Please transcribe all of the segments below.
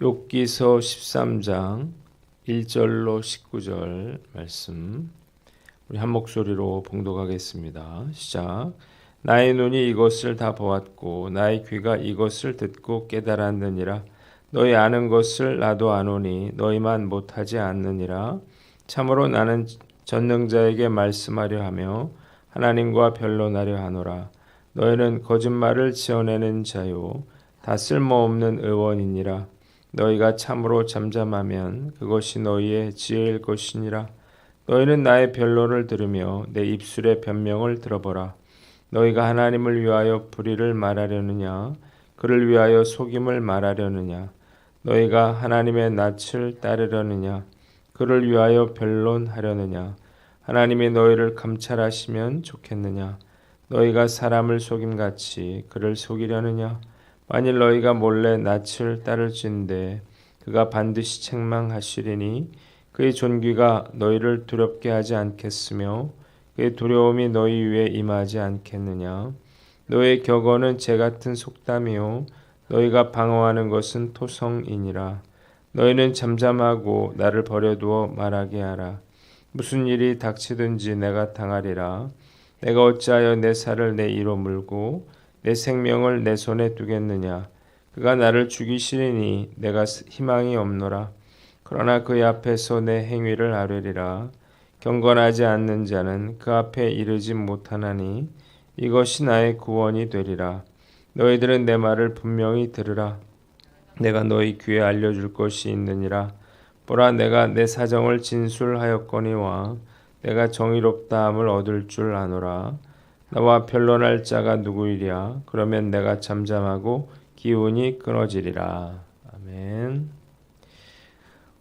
욥기서 13장 1절로 19절 말씀 우리 한 목소리로 봉독하겠습니다. 시작. 나의 눈이 이것을 다 보았고 나의 귀가 이것을 듣고 깨달았느니라. 너희 아는 것을 나도 아노니 너희만 못하지 않느니라. 참으로 나는 전능자에게 말씀하려 하며 하나님과 변론하려 하노라. 너희는 거짓말을 지어내는 자요 다 쓸모없는 의원이니라. 너희가 참으로 잠잠하면 그것이 너희의 지혜일 것이니라. 너희는 나의 변론을 들으며 내 입술의 변명을 들어보라. 너희가 하나님을 위하여 불의를 말하려느냐 그를 위하여 속임을 말하려느냐. 너희가 하나님의 낯을 따르려느냐 그를 위하여 변론하려느냐. 하나님이 너희를 감찰하시면 좋겠느냐. 너희가 사람을 속임같이 그를 속이려느냐. 만일 너희가 몰래 낯을 따를진대 그가 반드시 책망하시리니 그의 존귀가 너희를 두렵게 하지 않겠으며 그의 두려움이 너희 위에 임하지 않겠느냐. 너희의 격언은 재 같은 속담이요 너희가 방어하는 것은 토성이니라. 너희는 잠잠하고 나를 버려두어 말하게 하라. 무슨 일이 닥치든지 내가 당하리라. 내가 어찌하여 내 살을 내 이로 물고 내 생명을 내 손에 두겠느냐. 그가 나를 죽이시리니 내가 희망이 없노라. 그러나 그의 앞에서 내 행위를 아뢰리라. 경건하지 않는 자는 그 앞에 이르지 못하나니 이것이 나의 구원이 되리라. 너희들은 내 말을 분명히 들으라. 내가 너희 귀에 알려줄 것이 있느니라. 보라, 내가 내 사정을 진술하였거니와 내가 정의롭다함을 얻을 줄 아노라. 나와 변론할 자가 누구이랴. 그러면 내가 잠잠하고 기운이 끊어지리라. 아멘.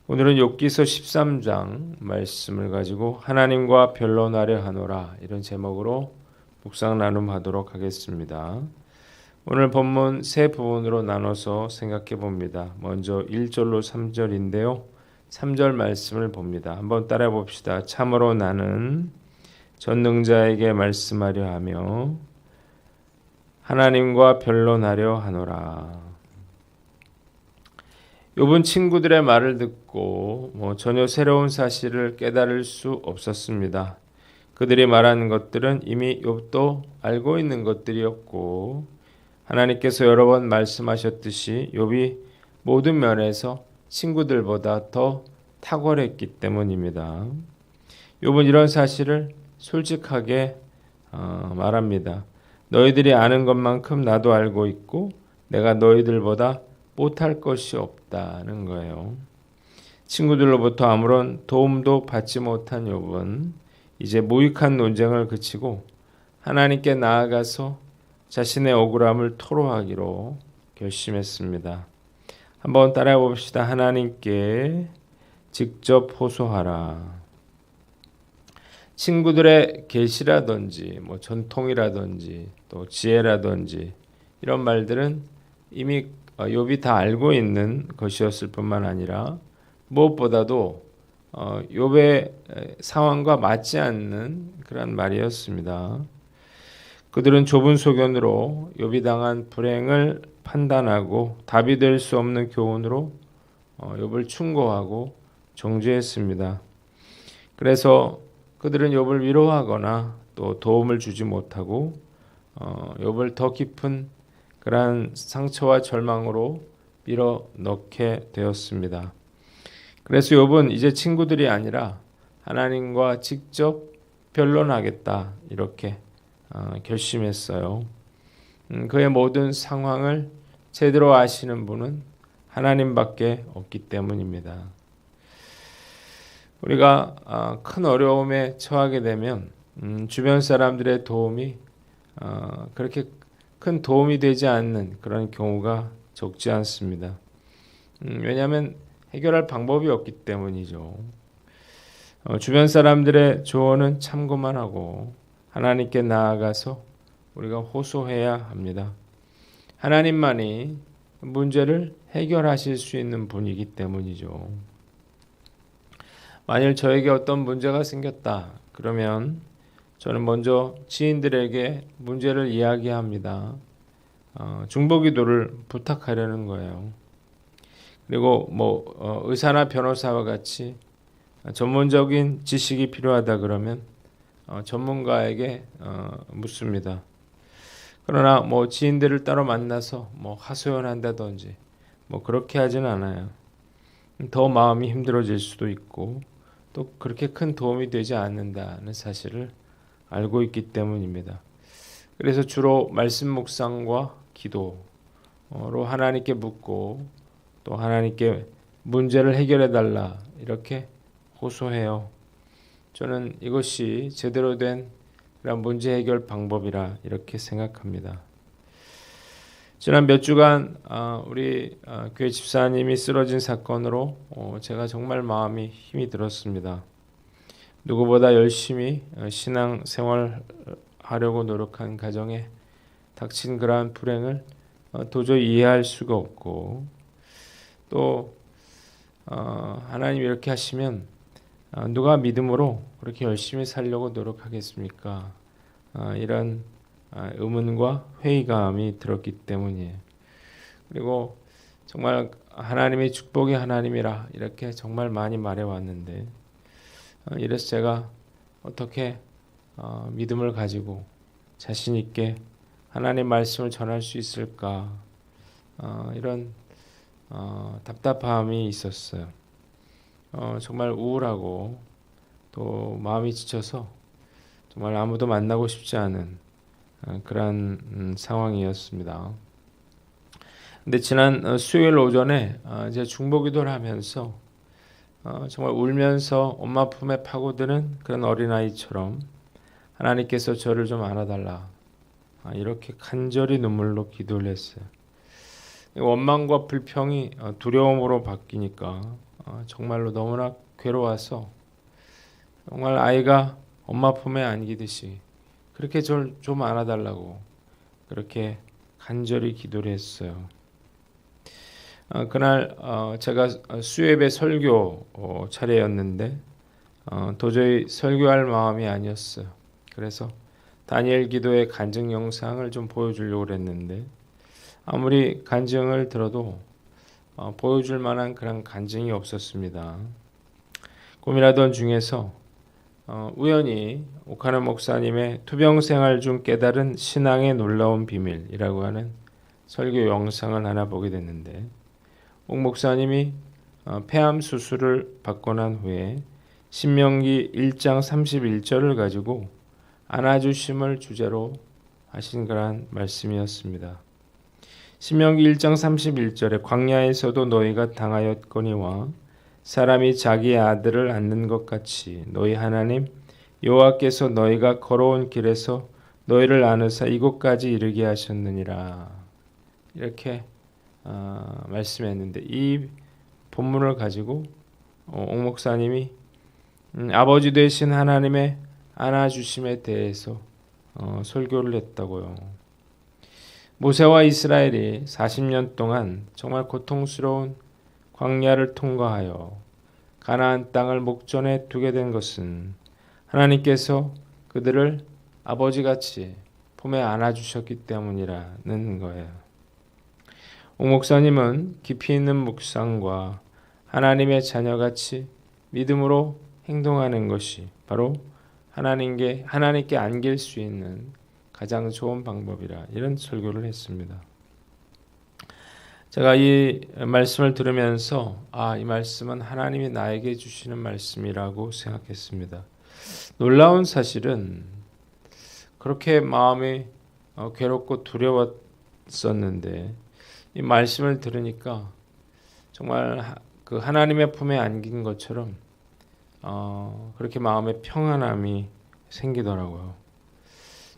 오늘은 욥기서 13장 말씀을 가지고 하나님과 변론하려 하노라 이런 제목으로 묵상 나눔하도록 하겠습니다. 오늘 본문 세 부분으로 나눠서 생각해 봅니다. 먼저 1절로 3절인데요. 3절 말씀을 봅니다. 한번 따라해 봅시다. 참으로 나는 전능자에게 말씀하려 하며 하나님과 변론하려 하노라. 욥은 친구들의 말을 듣고 전혀 새로운 사실을 깨달을 수 없었습니다. 그들이 말하는 것들은 이미 욥도 알고 있는 것들이었고 하나님께서 여러 번 말씀하셨듯이 욥이 모든 면에서 친구들보다 더 탁월했기 때문입니다. 욥은 이런 사실을 솔직하게 말합니다. 너희들이 아는 것만큼 나도 알고 있고 내가 너희들보다 못할 것이 없다는 거예요. 친구들로부터 아무런 도움도 받지 못한 욥은 이제 무익한 논쟁을 그치고 하나님께 나아가서 자신의 억울함을 토로하기로 결심했습니다. 한번 따라해 봅시다. 하나님께 직접 호소하라. 친구들의 계시라든지 전통이라든지 또 지혜라든지 이런 말들은 이미 욥이 다 알고 있는 것이었을 뿐만 아니라 무엇보다도 욥의 상황과 맞지 않는 그런 말이었습니다. 그들은 좁은 소견으로 욥이 당한 불행을 판단하고 답이 될 수 없는 교훈으로 욥을 충고하고 정죄했습니다. 그래서 그들은 욥을 위로하거나 또 도움을 주지 못하고 욥을 더 깊은 그러한 상처와 절망으로 밀어넣게 되었습니다. 그래서 욥은 이제 친구들이 아니라 하나님과 직접 변론하겠다 이렇게 결심했어요. 그의 모든 상황을 제대로 아시는 분은 하나님밖에 없기 때문입니다. 우리가 큰 어려움에 처하게 되면 주변 사람들의 도움이 그렇게 큰 도움이 되지 않는 그런 경우가 적지 않습니다. 왜냐하면 해결할 방법이 없기 때문이죠. 주변 사람들의 조언은 참고만 하고 하나님께 나아가서 우리가 호소해야 합니다. 하나님만이 문제를 해결하실 수 있는 분이기 때문이죠. 만일 저에게 어떤 문제가 생겼다 그러면 저는 먼저 지인들에게 문제를 이야기합니다. 중보기도를 부탁하려는 거예요. 그리고 의사나 변호사와 같이 전문적인 지식이 필요하다 그러면 전문가에게 묻습니다. 그러나 지인들을 따로 만나서 하소연한다든지 그렇게 하진 않아요. 더 마음이 힘들어질 수도 있고 또 그렇게 큰 도움이 되지 않는다는 사실을 알고 있기 때문입니다. 그래서 주로 말씀 묵상과 기도로 하나님께 묻고 또 하나님께 문제를 해결해 달라 이렇게 호소해요. 저는 이것이 제대로 된 그런 문제 해결 방법이라 이렇게 생각합니다. 지난 몇 주간 우리 교회 집사님이 쓰러진 사건으로 제가 정말 마음이 힘이 들었습니다. 누구보다 열심히 신앙 생활하려고 노력한 가정에 닥친 그러한 불행을 도저히 이해할 수가 없고 또 하나님 이렇게 하시면 누가 믿음으로 그렇게 열심히 살려고 노력하겠습니까? 이런 의문과 회의감이 들었기 때문이에요. 그리고 정말 하나님의 축복의 하나님이라 이렇게 정말 많이 말해왔는데 이래서 제가 어떻게 믿음을 가지고 자신 있게 하나님 말씀을 전할 수 있을까 이런 답답함이 있었어요. 정말 우울하고 또 마음이 지쳐서 정말 아무도 만나고 싶지 않은 그런 상황이었습니다. 근데 지난 수요일 오전에 제가 중보기도를 하면서 정말 울면서 엄마 품에 파고드는 그런 어린아이처럼 하나님께서 저를 좀 안아달라 이렇게 간절히 눈물로 기도를 했어요. 원망과 불평이 두려움으로 바뀌니까 정말로 너무나 괴로워서 정말 아이가 엄마 품에 안기듯이 그렇게 저를 좀 안아달라고 그렇게 간절히 기도를 했어요. 그날 제가 수요예배 설교 차례였는데 도저히 설교할 마음이 아니었어요. 그래서 다니엘 기도의 간증 영상을 좀 보여주려고 했는데 아무리 간증을 들어도 보여줄 만한 그런 간증이 없었습니다. 고민하던 중에서 우연히 오카노 목사님의 투병생활 중 깨달은 신앙의 놀라운 비밀이라고 하는 설교 영상을 하나 보게 됐는데 옥 목사님이 폐암 수술을 받고 난 후에 신명기 1장 31절을 가지고 안아주심을 주제로 하신 그러한 말씀이었습니다. 신명기 1장 31절에 광야에서도 너희가 당하였거니와 사람이 자기의 아들을 안는 것 같이 너희 하나님 여호와께서 너희가 걸어온 길에서 너희를 안으사 이곳까지 이르게 하셨느니라 이렇게 말씀했는데 이 본문을 가지고 옥 목사님이 아버지 되신 하나님의 안아주심에 대해서 설교를 했다고요. 모세와 이스라엘이 40년 동안 정말 고통스러운 광야를 통과하여 가나안 땅을 목전에 두게 된 것은 하나님께서 그들을 아버지같이 품에 안아주셨기 때문이라는 거예요. 옥 목사님은 깊이 있는 묵상과 하나님의 자녀같이 믿음으로 행동하는 것이 바로 하나님께 안길 수 있는 가장 좋은 방법이라 이런 설교를 했습니다. 제가 이 말씀을 들으면서 이 말씀은 하나님이 나에게 주시는 말씀이라고 생각했습니다. 놀라운 사실은 그렇게 마음이 괴롭고 두려웠었는데 이 말씀을 들으니까 정말 그 하나님의 품에 안긴 것처럼 그렇게 마음에 평안함이 생기더라고요.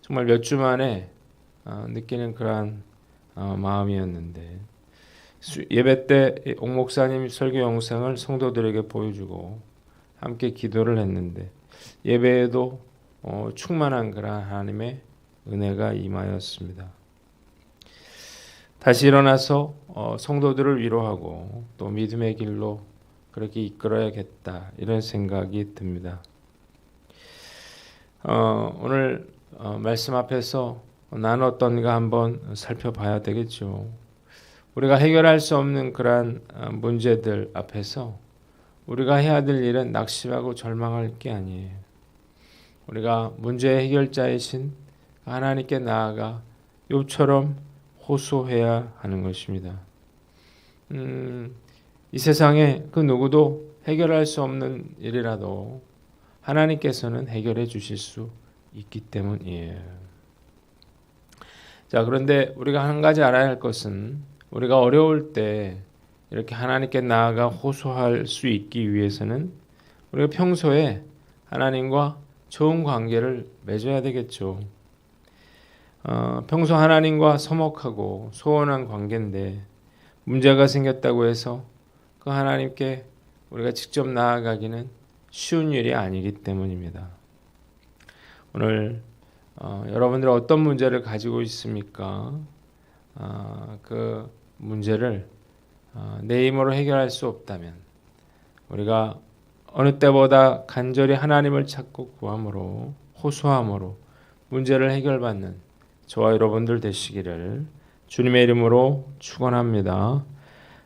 정말 몇 주 만에 느끼는 그러한 마음이었는데 예배 때 옥 목사님 설교 영상을 성도들에게 보여주고 함께 기도를 했는데 예배에도 충만한 그러한 하나님의 은혜가 임하였습니다. 다시 일어나서 성도들을 위로하고 또 믿음의 길로 그렇게 이끌어야겠다 이런 생각이 듭니다. 오늘 말씀 앞에서 나는 어떤가 한번 살펴봐야 되겠죠. 우리가 해결할 수 없는 그러한 문제들 앞에서 우리가 해야 될 일은 낙심하고 절망할 게 아니에요. 우리가 문제의 해결자이신 하나님께 나아가 욥처럼 호소해야 하는 것입니다. 이 세상에 그 누구도 해결할 수 없는 일이라도 하나님께서는 해결해 주실 수 있기 때문이에요. 자, 그런데 우리가 한 가지 알아야 할 것은 우리가 어려울 때 이렇게 하나님께 나아가 호소할 수 있기 위해서는 우리가 평소에 하나님과 좋은 관계를 맺어야 되겠죠. 평소 하나님과 서먹하고 소원한 관계인데 문제가 생겼다고 해서 그 하나님께 우리가 직접 나아가기는 쉬운 일이 아니기 때문입니다. 오늘 여러분들 어떤 문제를 가지고 있습니까? 그 문제를 내 힘으로 해결할 수 없다면 우리가 어느 때보다 간절히 하나님을 찾고 구함으로 호소함으로 문제를 해결받는 저와 여러분들 되시기를 주님의 이름으로 축원합니다.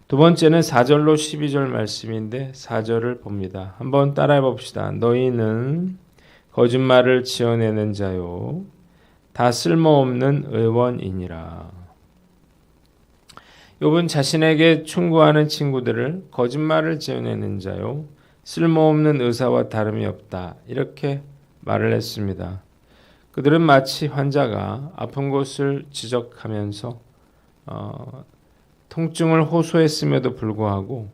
두 번째는 4절로 12절 말씀인데 4절을 봅니다. 한번 따라해 봅시다. 너희는 거짓말을 지어내는 자요 다 쓸모없는 의원이니라. 욥은 자신에게 충고하는 친구들을 거짓말을 지어내는 자요 쓸모없는 의사와 다름이 없다 이렇게 말을 했습니다. 그들은 마치 환자가 아픈 곳을 지적하면서 통증을 호소했음에도 불구하고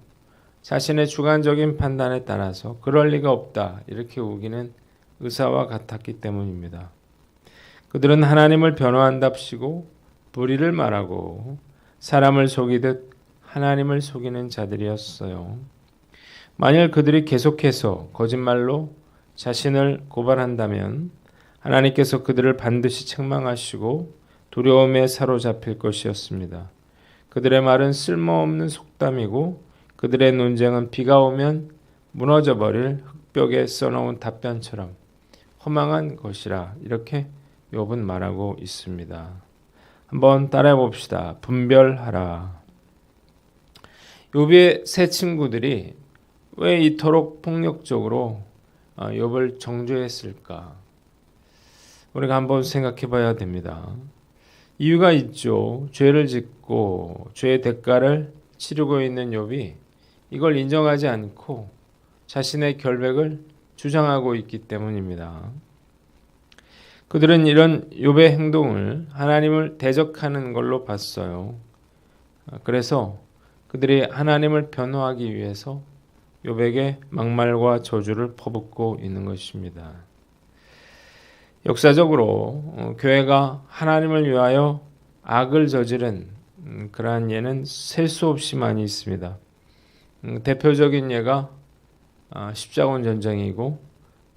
자신의 주관적인 판단에 따라서 그럴 리가 없다 이렇게 우기는 의사와 같았기 때문입니다. 그들은 하나님을 변호한답시고 불의를 말하고 사람을 속이듯 하나님을 속이는 자들이었어요. 만일 그들이 계속해서 거짓말로 자신을 고발한다면 하나님께서 그들을 반드시 책망하시고 두려움에 사로잡힐 것이었습니다. 그들의 말은 쓸모없는 속담이고 그들의 논쟁은 비가 오면 무너져버릴 흙벽에 써놓은 답변처럼 허망한 것이라 이렇게 욥은 말하고 있습니다. 한번 따라해 봅시다. 분별하라. 욥의 세 친구들이 왜 이토록 폭력적으로 욥을 정죄했을까? 우리가 한번 생각해 봐야 됩니다. 이유가 있죠. 죄를 짓고 죄의 대가를 치르고 있는 욥이 이걸 인정하지 않고 자신의 결백을 주장하고 있기 때문입니다. 그들은 이런 욥의 행동을 하나님을 대적하는 걸로 봤어요. 그래서 그들이 하나님을 변호하기 위해서 욥에게 막말과 저주를 퍼붓고 있는 것입니다. 역사적으로 교회가 하나님을 위하여 악을 저지른 그러한 예는 셀 수 없이 많이 있습니다. 대표적인 예가 십자군 전쟁이고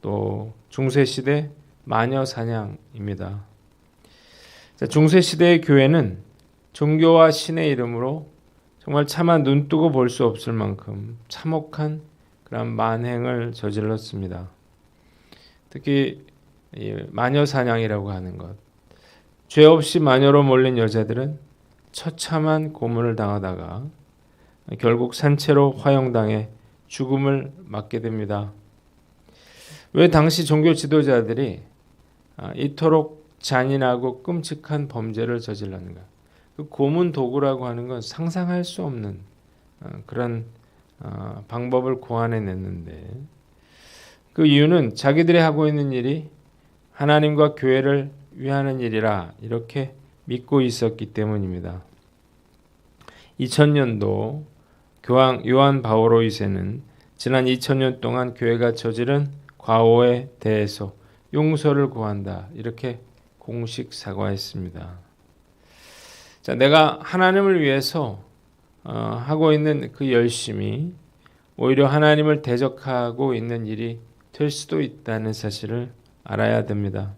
또 중세시대 마녀 사냥입니다. 중세시대의 교회는 종교와 신의 이름으로 정말 차마 눈뜨고 볼 수 없을 만큼 참혹한 그런 만행을 저질렀습니다. 특히 마녀 사냥이라고 하는 것. 죄 없이 마녀로 몰린 여자들은 처참한 고문을 당하다가 결국 산채로 화형당해 죽음을 맞게 됩니다. 왜 당시 종교 지도자들이 이토록 잔인하고 끔찍한 범죄를 저질렀는가? 그 고문 도구라고 하는 건 상상할 수 없는 그런 방법을 고안해냈는데 그 이유는 자기들이 하고 있는 일이 하나님과 교회를 위하는 일이라 이렇게 믿고 있었기 때문입니다. 2000년도 교황 요한 바오로 2세는 지난 2000년 동안 교회가 저지른 과오에 대해서 용서를 구한다 이렇게 공식 사과했습니다. 자, 내가 하나님을 위해서 하고 있는 그 열심이 오히려 하나님을 대적하고 있는 일이 될 수도 있다는 사실을 알아야 됩니다.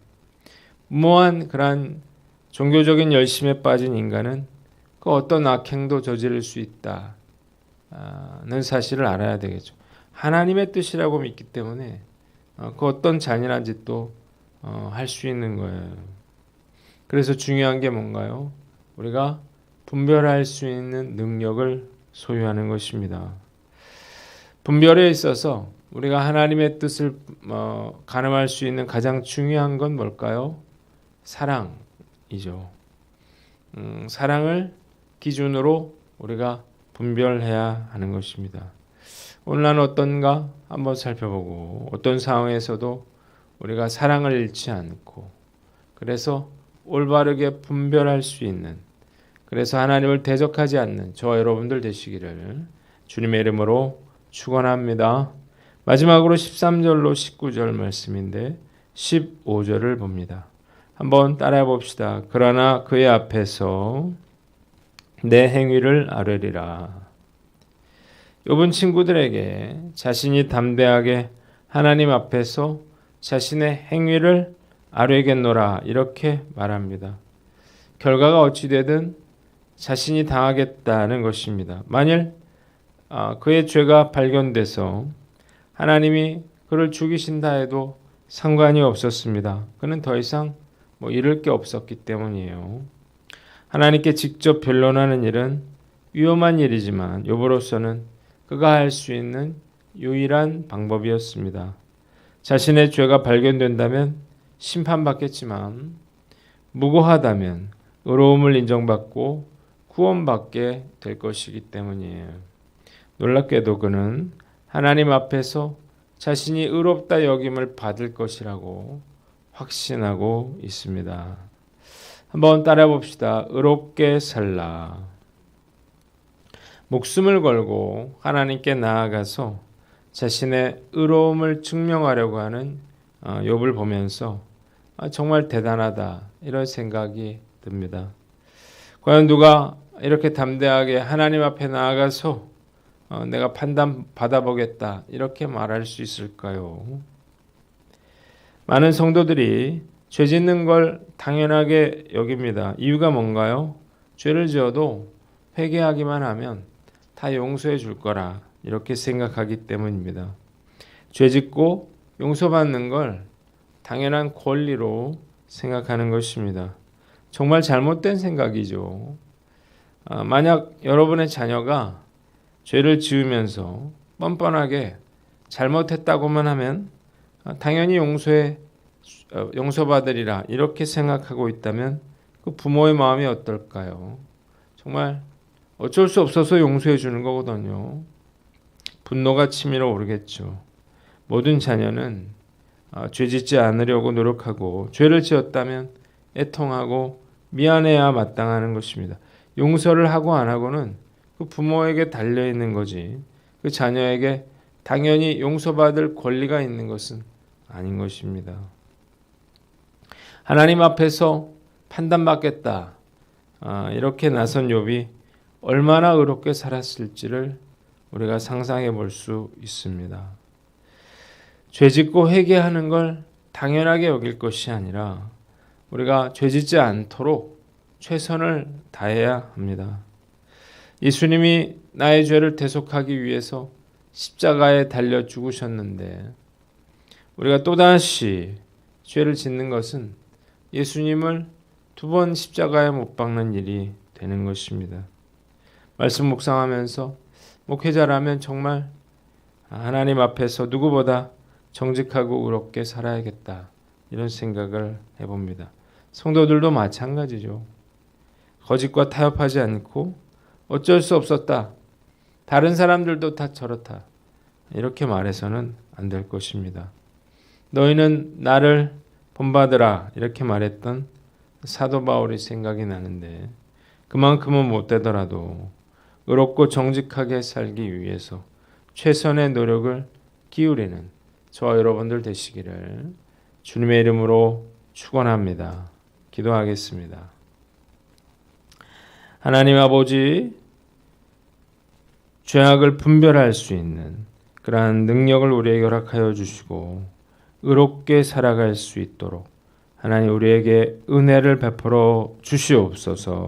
무모한 그러한 종교적인 열심에 빠진 인간은 그 어떤 악행도 저지를 수 있다는 사실을 알아야 되겠죠. 하나님의 뜻이라고 믿기 때문에 그 어떤 잔인한 짓도 할 수 있는 거예요. 그래서 중요한 게 뭔가요? 우리가 분별할 수 있는 능력을 소유하는 것입니다. 분별에 있어서 우리가 하나님의 뜻을 가늠할 수 있는 가장 중요한 건 뭘까요? 사랑이죠. 사랑을 기준으로 우리가 분별해야 하는 것입니다. 오늘 난 어떤가 한번 살펴보고 어떤 상황에서도 우리가 사랑을 잃지 않고 그래서 올바르게 분별할 수 있는 그래서 하나님을 대적하지 않는 저와 여러분들 되시기를 주님의 이름으로 축원합니다. 마지막으로 13절로 19절 말씀인데 15절을 봅니다. 한번 따라해 봅시다. 그러나 그의 앞에서 내 행위를 아뢰리라. 욥은 친구들에게 자신이 담대하게 하나님 앞에서 자신의 행위를 아뢰겠노라 이렇게 말합니다. 결과가 어찌되든 자신이 당하겠다는 것입니다. 만일 그의 죄가 발견돼서 하나님이 그를 죽이신다 해도 상관이 없었습니다. 그는 더 이상 잃을 게 없었기 때문이에요. 하나님께 직접 변론하는 일은 위험한 일이지만 욥으로서는 그가 할 수 있는 유일한 방법이었습니다. 자신의 죄가 발견된다면 심판받겠지만 무고하다면 의로움을 인정받고 구원받게 될 것이기 때문이에요. 놀랍게도 그는 하나님 앞에서 자신이 의롭다 여김을 받을 것이라고 확신하고 있습니다. 한번 따라해 봅시다. 의롭게 살라. 목숨을 걸고 하나님께 나아가서 자신의 의로움을 증명하려고 하는 욥을 보면서 정말 대단하다 이런 생각이 듭니다. 과연 누가 이렇게 담대하게 하나님 앞에 나아가서 내가 판단 받아보겠다 이렇게 말할 수 있을까요? 많은 성도들이 죄 짓는 걸 당연하게 여깁니다. 이유가 뭔가요? 죄를 지어도 회개하기만 하면 다 용서해 줄 거라 이렇게 생각하기 때문입니다. 죄 짓고 용서받는 걸 당연한 권리로 생각하는 것입니다. 정말 잘못된 생각이죠. 만약 여러분의 자녀가 죄를 지으면서 뻔뻔하게 잘못했다고만 하면 당연히 용서받으리라 이렇게 생각하고 있다면 그 부모의 마음이 어떨까요? 정말 어쩔 수 없어서 용서해 주는 거거든요. 분노가 치밀어 오르겠죠. 모든 자녀는 죄 짓지 않으려고 노력하고 죄를 지었다면 애통하고 미안해야 마땅하는 것입니다. 용서를 하고 안 하고는 그 부모에게 달려있는 거지 그 자녀에게 당연히 용서받을 권리가 있는 것은 아닌 것입니다. 하나님 앞에서 판단받겠다 이렇게 나선 욥이 얼마나 의롭게 살았을지를 우리가 상상해 볼 수 있습니다. 죄짓고 회개하는 걸 당연하게 여길 것이 아니라 우리가 죄짓지 않도록 최선을 다해야 합니다. 예수님이 나의 죄를 대속하기 위해서 십자가에 달려 죽으셨는데 우리가 또다시 죄를 짓는 것은 예수님을 두 번 십자가에 못 박는 일이 되는 것입니다. 말씀 묵상하면서 목회자라면 정말 하나님 앞에서 누구보다 정직하고 의롭게 살아야겠다 이런 생각을 해봅니다. 성도들도 마찬가지죠. 거짓과 타협하지 않고 어쩔 수 없었다. 다른 사람들도 다 저렇다. 이렇게 말해서는 안 될 것입니다. 너희는 나를 본받으라 이렇게 말했던 사도 바울이 생각이 나는데 그만큼은 못 되더라도 의롭고 정직하게 살기 위해서 최선의 노력을 기울이는 저와 여러분들 되시기를 주님의 이름으로 축원합니다. 기도하겠습니다. 하나님 아버지, 죄악을 분별할 수 있는 그러한 능력을 우리에게 허락하여 주시고 의롭게 살아갈 수 있도록 하나님 우리에게 은혜를 베풀어 주시옵소서.